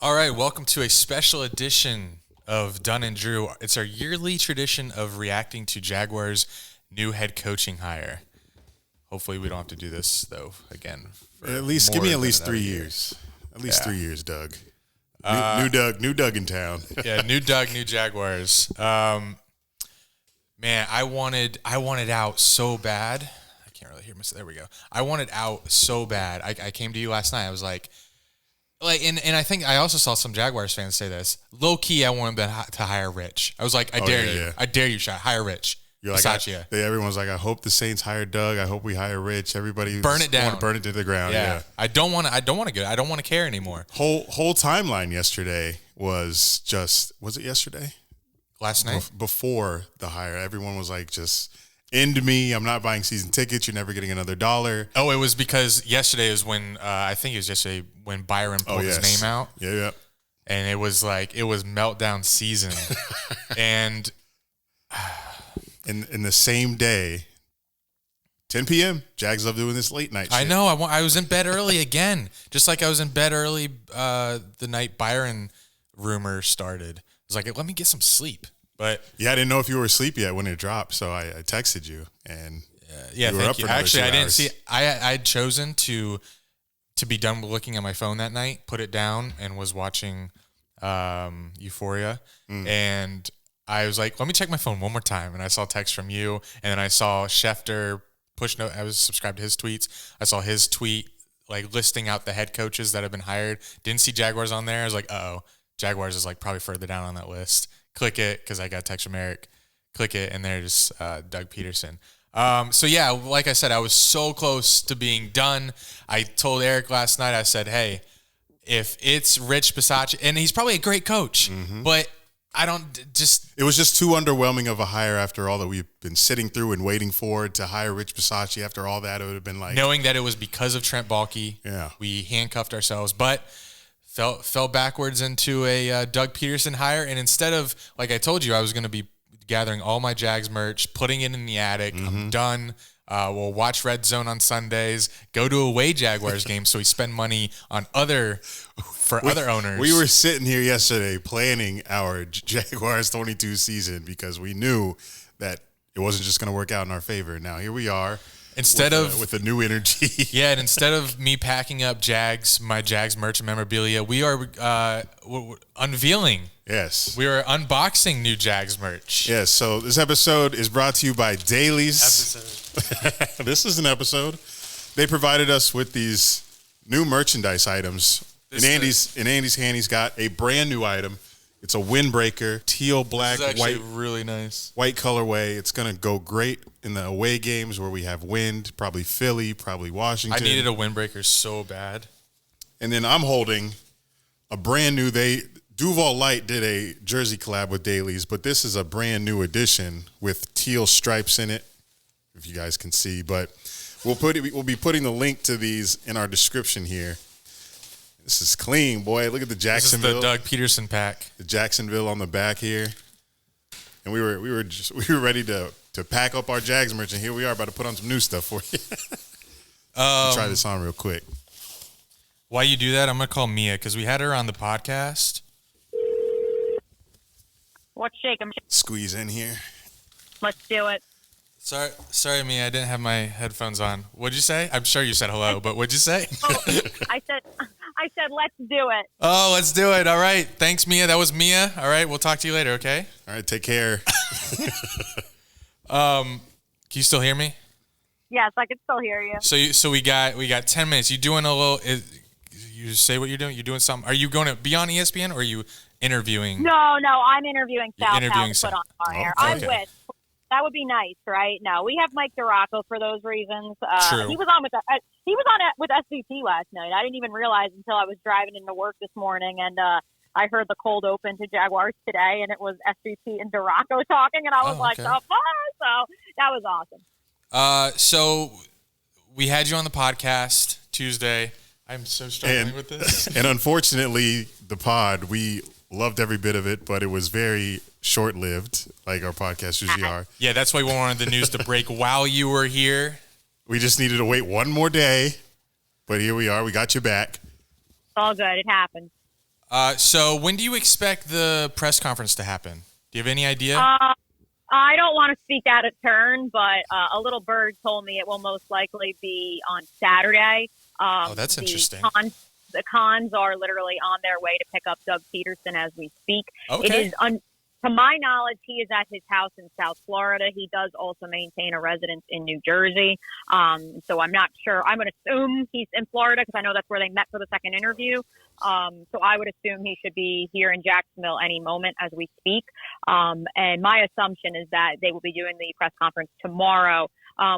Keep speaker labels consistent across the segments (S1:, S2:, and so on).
S1: All right, welcome to a special edition of Dunn and Drew. It's our yearly tradition of reacting to Jaguars' new head coaching hire. Hopefully we don't have to do this, though, again.
S2: At least give me at least 3 years. At least 3 years, Doug. New Doug in town.
S1: Yeah, new Doug, new Jaguars. Man, I wanted out so bad. I can't really hear myself. There we go. I wanted out so bad. I came to you last night. I was like, and I think I also saw some Jaguars fans say this. Low key, I want them to hire Rich. I was like, I dare you. Yeah. I dare you, Shot. Hire Rich.
S2: You're like, everyone's like, I hope the Saints hire Doug. I hope we hire Rich. Everybody
S1: burn it down.
S2: Want to burn it to the ground. Yeah.
S1: I don't want to care anymore.
S2: Whole timeline yesterday was it yesterday?
S1: Last night?
S2: Before the hire. Everyone was like, just end me. I'm not buying season tickets. You're never getting another dollar.
S1: Oh, it was because yesterday is when I think it was yesterday when Byron pulled his name out.
S2: Yeah.
S1: And it was meltdown season. And
S2: in the same day, 10 p.m., Jags love doing this late night shit.
S1: I know. I was in bed early again, just like I was in bed early the night Byron rumor started. I was like, let me get some sleep. But
S2: yeah, I didn't know if you were asleep yet when it dropped, so I texted you and
S1: yeah, thank you. Actually, I didn't see. I'd chosen to be done looking at my phone that night, put it down, and was watching Euphoria, and I was like, let me check my phone one more time, and I saw a text from you, and then I saw Schefter push note. I was subscribed to his tweets. I saw his tweet listing out the head coaches that have been hired. Didn't see Jaguars on there. I was like, Jaguars is probably further down on that list. Click it because I got a text from Eric. Click it, and there's Doug Pederson. So yeah, like I said, I was so close to being done. I told Eric last night. I said, hey, if it's Rich Bisaccia, and he's probably a great coach, but it was just
S2: too underwhelming of a hire after all that we've been sitting through and waiting for to hire Rich Bisaccia. After all that, it would have been like
S1: knowing that it was because of Trent Baalke.
S2: Yeah,
S1: we handcuffed ourselves, but fell backwards into a Doug Pederson hire. And instead of, like I told you, I was going to be gathering all my Jags merch, putting it in the attic. I'm done. We'll watch Red Zone on Sundays, go to away Jaguars games so we spend money on other owners.
S2: We were sitting here yesterday planning our Jaguars 22 season because we knew that it wasn't just going to work out in our favor. Now here we are. With a new energy.
S1: Yeah, and instead of me packing up my Jags merch and memorabilia, we are unveiling.
S2: Yes.
S1: We are unboxing new Jags merch.
S2: Yes, so this episode is brought to you by Dailies. This is an episode. They provided us with these new merchandise items. In Andy's hand, he's got a brand new item. It's a windbreaker, teal, black, white.
S1: Really nice.
S2: White colorway. It's going to go great in the away games where we have wind, probably Philly, probably Washington.
S1: I needed a windbreaker so bad.
S2: And then I'm holding a brand new, Duval Light did a jersey collab with Dailies, but this is a brand new edition with teal stripes in it, if you guys can see. But we'll be putting the link to these in our description here. This is clean, boy. Look at the Jacksonville.
S1: This is the Doug Pederson pack.
S2: The Jacksonville on the back here. And we were ready to pack up our Jags merch, and here we are about to put on some new stuff for you. Try this on real quick.
S1: While you do that, I'm going to call Mia because we had her on the podcast.
S3: What's shaking?
S2: Squeeze in here.
S3: Let's do it.
S1: Sorry, Mia. I didn't have my headphones on. What'd you say? I'm sure you said hello, but what'd you say?
S3: I said, let's do it.
S1: Oh, let's do it. All right. Thanks, Mia. That was Mia. All right. We'll talk to you later, okay?
S2: All right. Take care.
S1: Can you still hear me?
S3: Yes, I can still hear you.
S1: So we got 10 minutes. You doing a little? You say what you're doing. You doing something? Are you going to be on ESPN or are you interviewing?
S3: No. I'm interviewing Sal. Put on our air.
S1: Okay.
S3: I wish. That would be nice, right? No, we have Mike DiRocco for those reasons.
S1: True.
S3: He was on with SVP last night. I didn't even realize until I was driving into work this morning, and I heard the cold open to Jaguars today, and it was SVP and DiRocco talking, and I was like,
S1: okay.
S3: oh, so that was awesome.
S1: So we had you on the podcast Tuesday. I'm so struggling with this.
S2: And unfortunately, the pod, we loved every bit of it, but it was very short-lived, like our podcasts usually are.
S1: Yeah, that's why we wanted the news to break while you were here.
S2: We just needed to wait one more day, but here we are. We got you back.
S3: It's all good. It happens.
S1: So when do you expect the press conference to happen? Do you have any idea?
S3: I don't want to speak out of turn, but a little bird told me it will most likely be on Saturday.
S1: That's interesting.
S3: The Cons are literally on their way to pick up Doug Pederson as we speak.
S1: Okay.
S3: It is to my knowledge, he is at his house in South Florida. He does also maintain a residence in New Jersey. So I'm not sure. I'm going to assume he's in Florida because I know that's where they met for the second interview. So I would assume he should be here in Jacksonville any moment as we speak. And my assumption is that they will be doing the press conference tomorrow,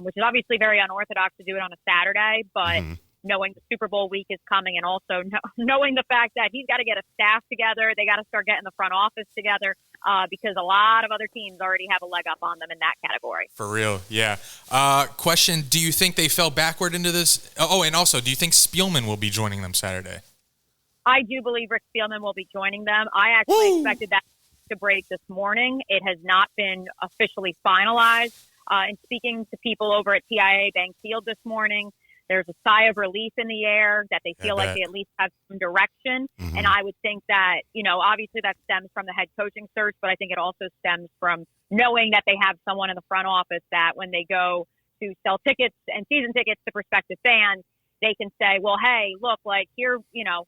S3: which is obviously very unorthodox to do it on a Saturday, but knowing the Super Bowl week is coming and also knowing the fact that he's got to get a staff together, they got to start getting the front office together because a lot of other teams already have a leg up on them in that category.
S1: For real, yeah. Question, do you think they fell backward into this? Oh, and also, do you think Spielman will be joining them Saturday?
S3: I do believe Rick Spielman will be joining them. I actually expected that to break this morning. It has not been officially finalized. In speaking to people over at TIAA Bank Field this morning, there's a sigh of relief in the air that they feel like they at least have some direction. And I would think that, obviously that stems from the head coaching search, but I think it also stems from knowing that they have someone in the front office that when they go to sell tickets and season tickets to prospective fans, they can say, well, hey, look, like here,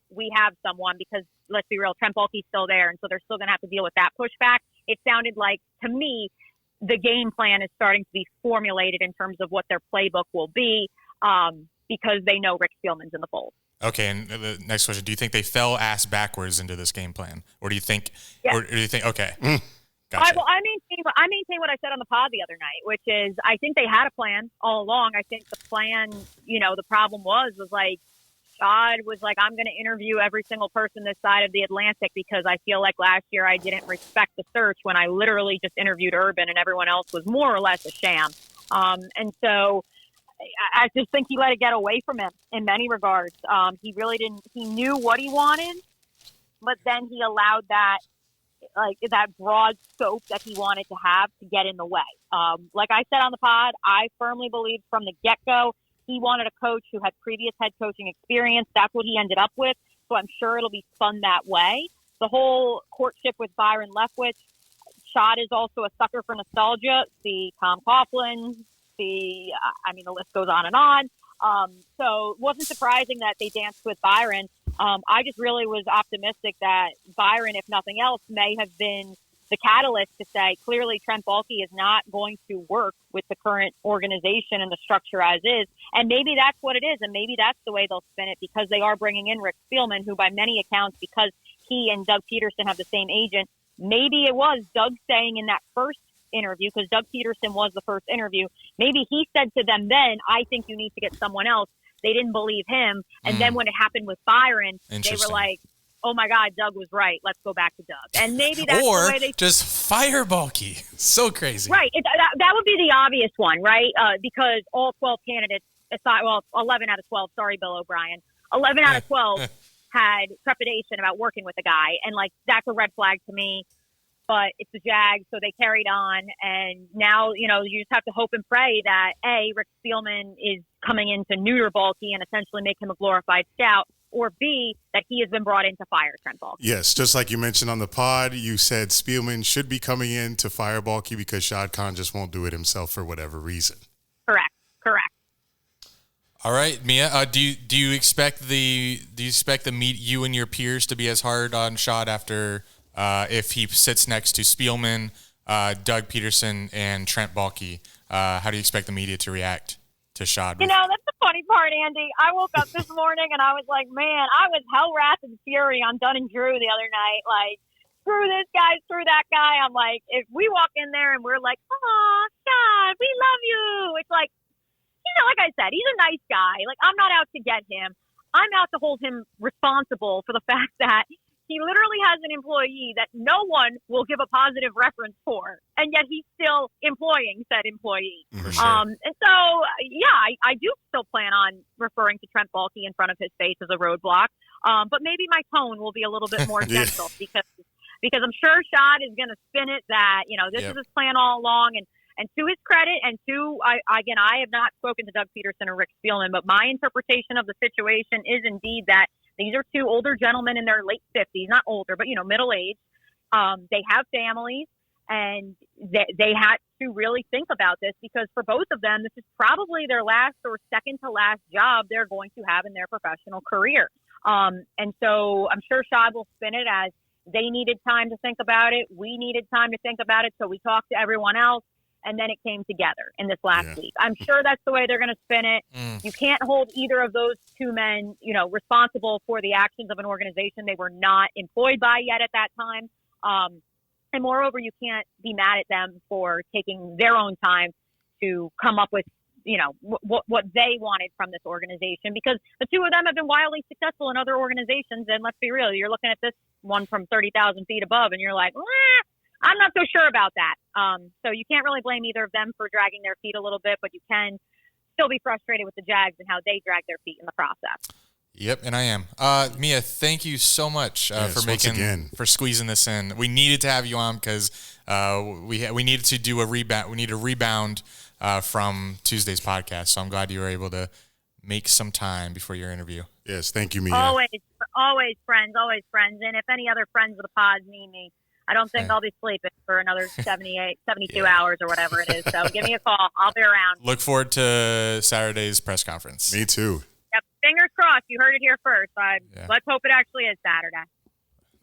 S3: we have someone because let's be real, Trent Baalke's still there. And so they're still going to have to deal with that pushback. It sounded like, to me, the game plan is starting to be formulated in terms of what their playbook will be. Because they know Rick Spielman's in the fold.
S1: Okay, and the next question: do you think they fell ass backwards into this game plan, or do you think?
S3: Yes.
S1: Or do you think? Okay,
S3: gotcha. I maintain what I said on the pod the other night, which is I think they had a plan all along. I think the plan, the problem was like Todd was like, I'm going to interview every single person this side of the Atlantic because I feel like last year I didn't respect the search when I literally just interviewed Urban and everyone else was more or less a sham. And so. I just think he let it get away from him in many regards. He really didn't. He knew what he wanted, but then he allowed that broad scope that he wanted to have to get in the way. Like I said on the pod, I firmly believe from the get-go he wanted a coach who had previous head coaching experience. That's what he ended up with. So I'm sure it'll be spun that way. The whole courtship with Byron Leftwich. Schott is also a sucker for nostalgia. See Tom Coughlin. The list goes on and on. So it wasn't surprising that they danced with Byron. I just really was optimistic that Byron, if nothing else, may have been the catalyst to say, clearly Trent Baalke is not going to work with the current organization and the structure as is. And maybe that's what it is. And maybe that's the way they'll spin it because they are bringing in Rick Spielman, who by many accounts, because he and Doug Pederson have the same agent, maybe it was Doug saying in that first interview, because Doug Pederson was the first interview, maybe he said to them then, I think you need to get someone else. They didn't believe him. And then when it happened with Byron, they were like, oh my God, Doug was right. Let's go back to Doug. And maybe that's the way they
S1: just fire Baalke. So crazy.
S3: Right. That would be the obvious one, right? Because all 12 candidates, 11 out of 12, sorry, Bill O'Brien, 11 out of 12 had trepidation about working with the guy. And that's a red flag to me. But it's the Jags, so they carried on. And now, you just have to hope and pray that, A, Rick Spielman is coming in to neuter Baalke and essentially make him a glorified scout, or B, that he has been brought in to fire Trent Baalke.
S2: Yes, just like you mentioned on the pod, you said Spielman should be coming in to fire Baalke because Shad Khan just won't do it himself for whatever reason.
S3: Correct.
S1: All right, Mia. Do you expect you and your peers to be as hard on Shad after if he sits next to Spielman, Doug Pederson, and Trent Baalke? How do you expect the media to react to Shad?
S3: That's the funny part, Andy. I woke up this morning and I was like, man, I was hell wrath and fury on Dunn and Drew the other night. Like, screw this guy, screw that guy. I'm like, if we walk in there and we're like, oh, Shad, we love you. It's like, like I said, he's a nice guy. Like, I'm not out to get him. I'm out to hold him responsible for the fact that he literally has an employee that no one will give a positive reference for, and yet he's still employing said employee.
S1: Sure.
S3: And so, I do still plan on referring to Trent Baalke in front of his face as a roadblock. But maybe my tone will be a little bit more gentle because I'm sure Shad is going to spin it that, this is his plan all along. And to his credit, and I have not spoken to Doug Pederson or Rick Spielman, but my interpretation of the situation is indeed that These are two older gentlemen in their late 50s, not older, but, middle age. They have families, and they had to really think about this, because for both of them, this is probably their last or second to last job they're going to have in their professional career. And so I'm sure Shad will spin it as they needed time to think about it. We needed time to think about it. So we talked to everyone else, and then it came together in this last week. I'm sure that's the way they're going to spin it. You can't hold either of those two men, responsible for the actions of an organization they were not employed by yet at that time. And moreover, you can't be mad at them for taking their own time to come up with, what they wanted from this organization, because the two of them have been wildly successful in other organizations. And let's be real, you're looking at this one from 30,000 feet above and you're like, I'm not so sure about that. So you can't really blame either of them for dragging their feet a little bit, but you can still be frustrated with the Jags and how they drag their feet in the process.
S1: Yep, and I am. Mia, thank you so much for squeezing this in. We needed to have you on because we needed to do a rebound. We need a rebound from Tuesday's podcast. So I'm glad you were able to make some time before your interview.
S2: Yes, thank you, Mia.
S3: Always friends. And if any other friends of the pod need me, I don't think I'll be sleeping for another 72 hours or whatever it is. So give me a call. I'll be around.
S1: Look forward to Saturday's press conference.
S2: Me too.
S3: Yep. Fingers crossed. You heard it here first. Let's hope it actually is Saturday.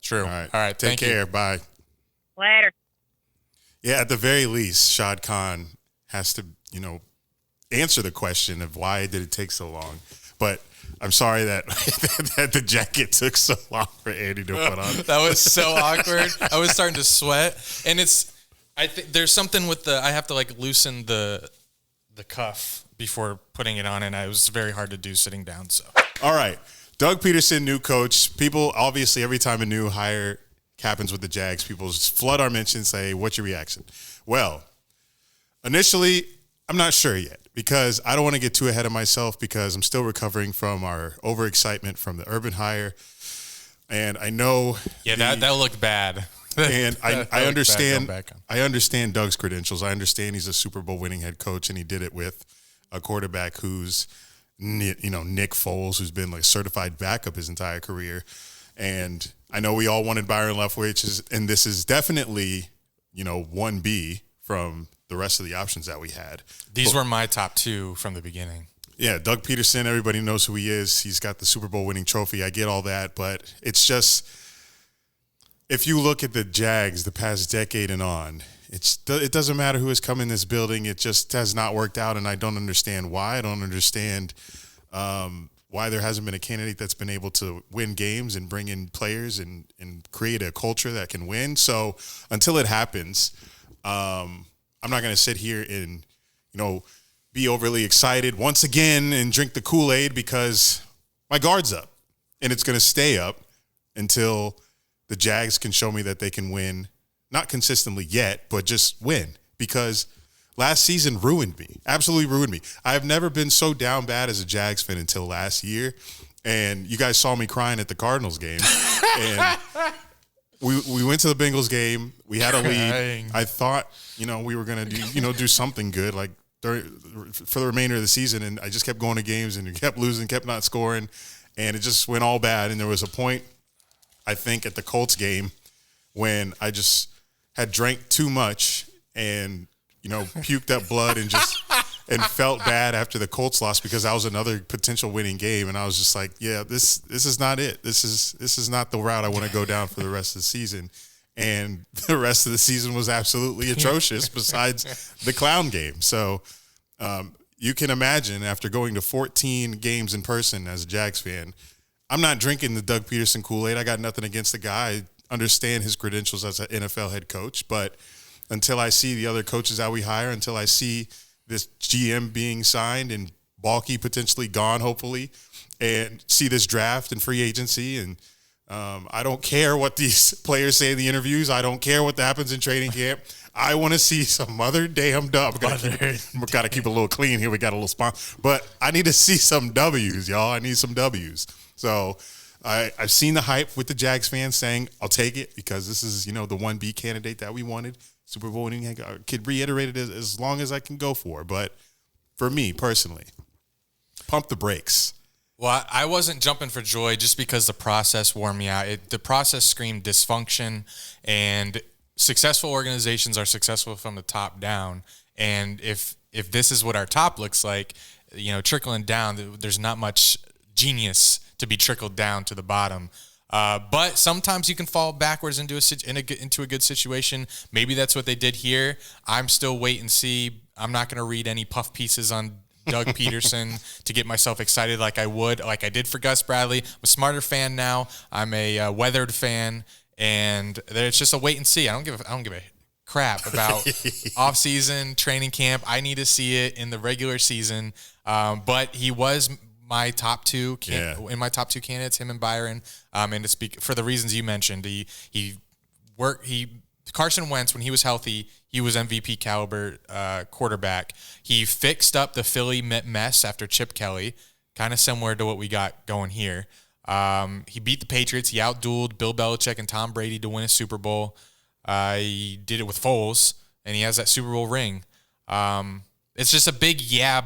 S1: True.
S2: All right. Take care. Bye.
S3: Later.
S2: Yeah, at the very least, Shad Khan has to, answer the question of why did it take so long. But I'm sorry that that the jacket took so long for Andy to put on.
S1: That was so awkward. I was starting to sweat, and I think there's something with I have to loosen the cuff before putting it on, and it was very hard to do sitting down. So,
S2: all right, Doug Pederson, new coach. People obviously every time a new hire happens with the Jags, people just flood our mentions, say, "What's your reaction?" Well, initially, I'm not sure yet, because I don't want to get too ahead of myself, because I'm still recovering from our overexcitement from the Urban hire. And I know
S1: that looked bad.
S2: And I understand Doug's credentials. I understand he's a Super Bowl winning head coach, and he did it with a quarterback who's Nick Foles, who's been certified backup his entire career. And I know we all wanted Byron Leftwich, and this is definitely 1B from the rest of the options that we had.
S1: These were my top two from the beginning.
S2: Yeah, Doug Pederson, everybody knows who he is. He's got the Super Bowl winning trophy. I get all that, but it's just, if you look at the Jags the past decade and on, it doesn't matter who has come in this building. It just has not worked out, and I don't understand why. I don't understand why there hasn't been a candidate that's been able to win games and bring in players and create a culture that can win. So until it happens, I'm not going to sit here and, be overly excited once again and drink the Kool-Aid, because my guard's up, and it's going to stay up until the Jags can show me that they can win, not consistently yet, but just win, because last season ruined me, absolutely ruined me. I've never been so down bad as a Jags fan until last year, and you guys saw me crying at the Cardinals game, and we went to the Bengals game. We had a lead. I thought, we were going to do something good for the remainder of the season, and I just kept going to games and kept losing, kept not scoring, and it just went all bad. And there was a point, I think, at the Colts game when I just had drank too much and, puked up blood and and felt bad after the Colts lost, because that was another potential winning game. And I was just like, yeah, this is not it. This is not the route I want to go down for the rest of the season. And the rest of the season was absolutely atrocious besides the clown game. So you can imagine, after going to 14 games in person as a Jags fan, I'm not drinking the Doug Pederson Kool-Aid. I got nothing against the guy. I understand his credentials as an NFL head coach. But until I see the other coaches that we hire, until I see this GM being signed and Balky potentially gone, hopefully, and see this draft and free agency, and I don't care what these players say in the interviews. I don't care what happens in training camp. I want to see some mother damn dub. We got to keep a little clean here. We got a little spot. But I need to see some W's, y'all. I need some W's. So I've seen the hype with the Jags fans saying, I'll take it, because this is, the 1B candidate that we wanted. Super Bowl winning. I could reiterate it as long as I can go for. But for me personally, pump the brakes.
S1: Well, I wasn't jumping for joy just because the process wore me out. The process screamed dysfunction, and successful organizations are successful from the top down. And if this is what our top looks like, trickling down, there's not much genius to be trickled down to the bottom. But sometimes you can fall backwards into a good situation. Maybe that's what they did here. I'm still wait and see. I'm not going to read any puff pieces on Doug Pederson to get myself excited like I did for Gus Bradley. I'm a smarter fan now. I'm a weathered fan, and it's just a wait and see. I don't give a crap about off-season training camp. I need to see it in the regular season. But he was my top two in my top two candidates, him and Byron. And to speak for the reasons you mentioned, Carson Wentz, when he was healthy, he was MVP caliber quarterback. He fixed up the Philly mess after Chip Kelly, kind of similar to what we got going here. He beat the Patriots. He outdueled Bill Belichick and Tom Brady to win a Super Bowl. He did it with Foles, and he has that Super Bowl ring. It's just a big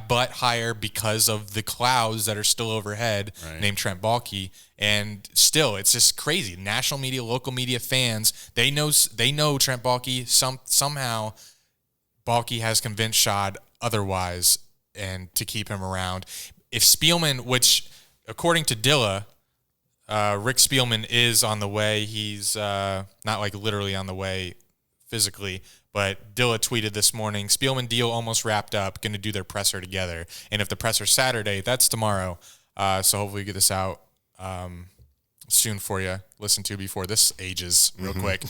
S1: but hire because of the clouds that are still overhead, named Trent Baalke. And still, it's just crazy. National media, local media, fans, they know Trent Baalke. Somehow, Baalke has convinced Shad otherwise, and to keep him around. If Spielman, which according to Dilla, Rick Spielman is on the way. He's not like literally on the way physically, but Dilla tweeted this morning, Spielman deal almost wrapped up, going to do their presser together. And if the presser's Saturday, that's tomorrow. So hopefully we get this out soon for you. Listen to before this ages real quick.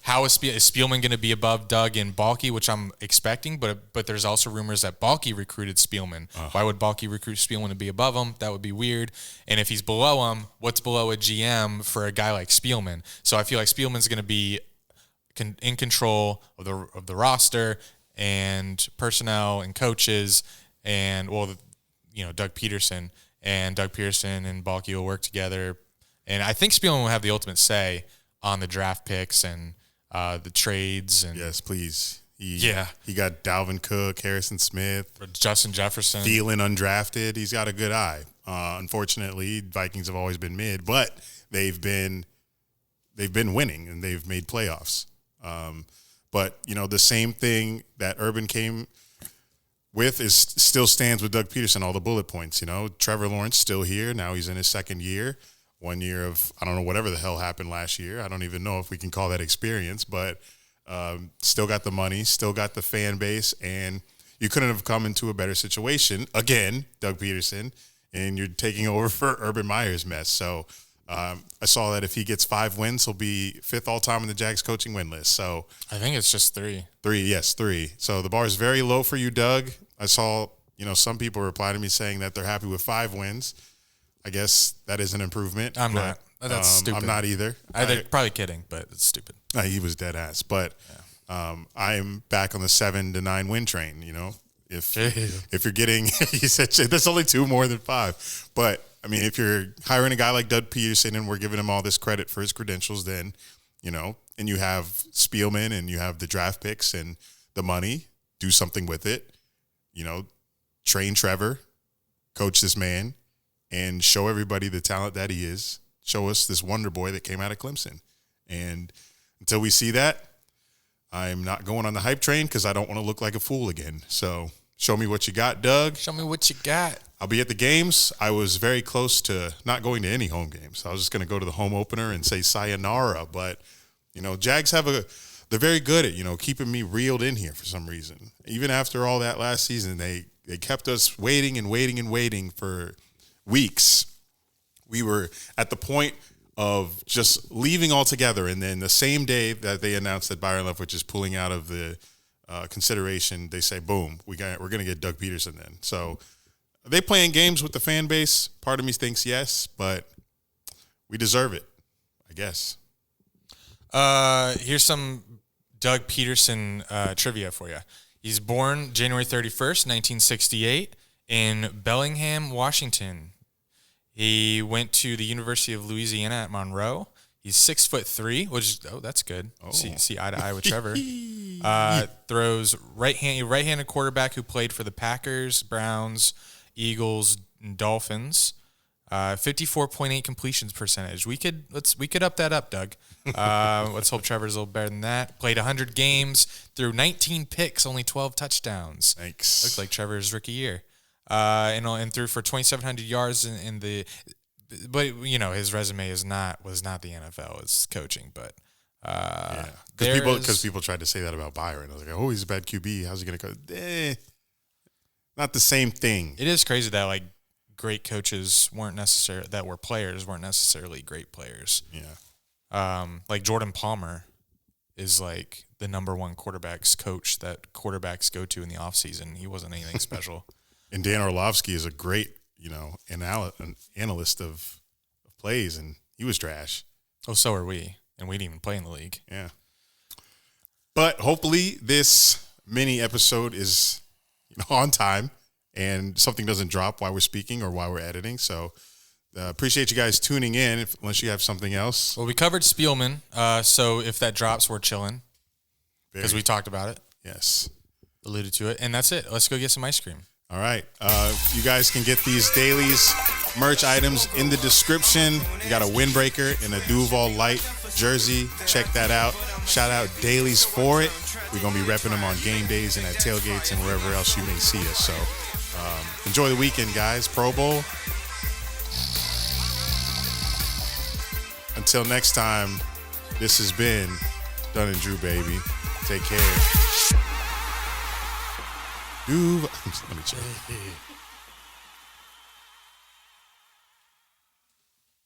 S1: How is Spielman going to be above Doug and Baalke, which I'm expecting, but there's also rumors that Baalke recruited Spielman. Why would Baalke recruit Spielman to be above him? That would be weird. And if he's below him, what's below a GM for a guy like Spielman? So I feel like Spielman's going to be in control of the roster and personnel and coaches, and Doug Pederson and Baalke will work together. And I think Spielman will have the ultimate say on the draft picks and the trades. And
S2: yes, please. He got Dalvin Cook, Harrison Smith,
S1: Justin Jefferson,
S2: Thielen undrafted. He's got a good eye. Unfortunately, Vikings have always been mid, but they've been winning and they've made playoffs. But the same thing that Urban came with still stands with Doug Pederson. All the bullet points. Trevor Lawrence still here. Now he's in his second year. 1 year of, I don't know, whatever the hell happened last year. I don't even know if we can call that experience, but still got the money, still got the fan base, and you couldn't have come into a better situation. Again, Doug Pederson, and you're taking over for Urban Meyer's mess. So I saw that if he gets 5 wins, he'll be 5th all-time on the Jags coaching win list. So
S1: I think it's just 3.
S2: 3. So the bar is very low for you, Doug. I saw, some people reply to me saying that they're happy with 5 wins. I guess that is an improvement.
S1: I'm not. That's stupid.
S2: I'm not either.
S1: They're probably kidding, but it's stupid.
S2: He was dead ass. But I am back on the 7 to 9 win train. If you're getting, he said that's only 2 more than 5. But I mean, if you're hiring a guy like Doug Pederson and we're giving him all this credit for his credentials, then and you have Spielman and you have the draft picks and the money, do something with it. Train Trevor, coach this man, and show everybody the talent that he is. Show us this wonder boy that came out of Clemson. And until we see that, I'm not going on the hype train because I don't want to look like a fool again. So show me what you got, Doug.
S1: Show me what you got.
S2: I'll be at the games. I was very close to not going to any home games. I was just going to go to the home opener and say sayonara. But, Jags they're very good at, keeping me reeled in here for some reason. Even after all that last season, they kept us waiting and waiting and waiting for weeks. We were at the point of just leaving altogether, and then the same day that they announced that Byron Leftwich is pulling out of the consideration, they say, boom, we're going to get Doug Pederson then. So are they playing games with the fan base? Part of me thinks yes, but we deserve it, I guess.
S1: Here's some Doug Pederson trivia for you. He's born January 31st, 1968 in Bellingham, Washington. He went to the University of Louisiana at Monroe. He's 6'3", which that's good.
S2: Oh.
S1: See eye to eye with Trevor. Throws right-handed quarterback who played for the Packers, Browns, Eagles, and Dolphins. 54.8 completions percentage. We could up that up, Doug. Let's hope Trevor's a little better than that. Played 100 games, threw 19 picks, only 12 touchdowns.
S2: Thanks.
S1: Looks like Trevor's rookie year. And threw for 2,700 yards in the. But his resume was not the NFL. It's coaching, but.
S2: Because people tried to say that about Byron. I was like, oh, he's a bad QB. How's he going to go? Not the same thing.
S1: It is crazy that great coaches weren't necessarily great players.
S2: Yeah.
S1: Like Jordan Palmer is like the number one quarterbacks coach that quarterbacks go to in the offseason. He wasn't anything special.
S2: And Dan Orlovsky is a great, analyst of plays, and he was trash.
S1: Oh, so are we. And we didn't even play in the league.
S2: Yeah. But hopefully this mini episode is on time and something doesn't drop while we're speaking or while we're editing. So appreciate you guys tuning in, unless you have something else.
S1: Well, we covered Spielman. So if that drops, we're chilling because we talked about it.
S2: Yes.
S1: Alluded to it. And that's it. Let's go get some ice cream.
S2: All right. You guys can get these Dailies merch items in the description. We got a windbreaker and a Duval Light jersey. Check that out. Shout out Dailies for it. We're going to be repping them on game days and at tailgates and wherever else you may see us. So enjoy the weekend, guys. Pro Bowl. Until next time, this has been Dunn and Drew, baby. Take care. Let me check.